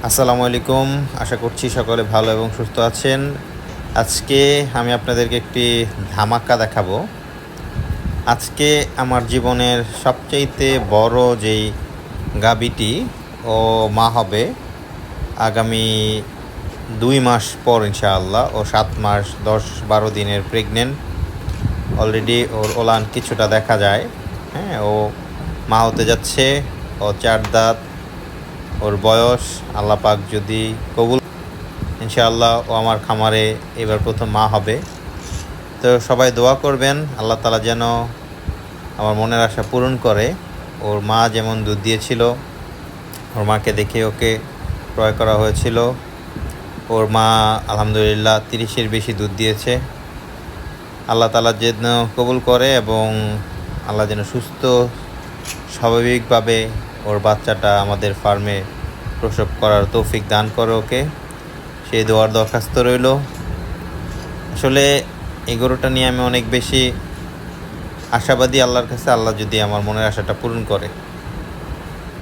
আসসালামু আলাইকুম। আশা করছি সকলে ভালো এবং সুস্থ আছেন। আজকে আমি আপনাদেরকে একটি ধামাকা দেখাবো। আজকে আমার জীবনের সবচাইতে বড় যেই গাভীটি ও মা হবে আগামী ২ মাস পর ইনশাআল্লাহ। ও ৭ মাস ১০-১২ দিনের প্রেগনেন্ট। অলরেডি ওর ওলান কিছুটা দেখা যায়। হ্যাঁ, ও মা হতে যাচ্ছে। ও ৪ দাঁত। ওর বয়স আল্লাহ পাক যদি কবুল ইনশাআল্লাহ ও আমার খামারে এবার প্রথম মা হবে। তো সবাই দোয়া করবেন আল্লাহ তাআলা যেন আমার মনের আশা পূরণ করে। ওর মা যেমন দুধ দিয়েছিল, ওর মাকে দেখে ওকে ক্রয় করা হয়েছিল। ওর মা আলহামদুলিল্লাহ ৩০-এর বেশি দুধ দিয়েছে। আল্লাহ তাআলা যেন কবুল করে এবং আল্লাহ যেন সুস্থ স্বাভাবিকভাবে ওর বাচ্চাটা আমাদের ফার্মে প্রসব করার তৌফিক দান করে ওকে। সেই দোয়ার দরখাস্ত রইল। আসলে এই গরুটা নিয়ে আমি অনেক বেশি আশাবাদী আল্লাহর কাছে, আল্লাহ যদি আমার মনের আশাটা পূরণ করে।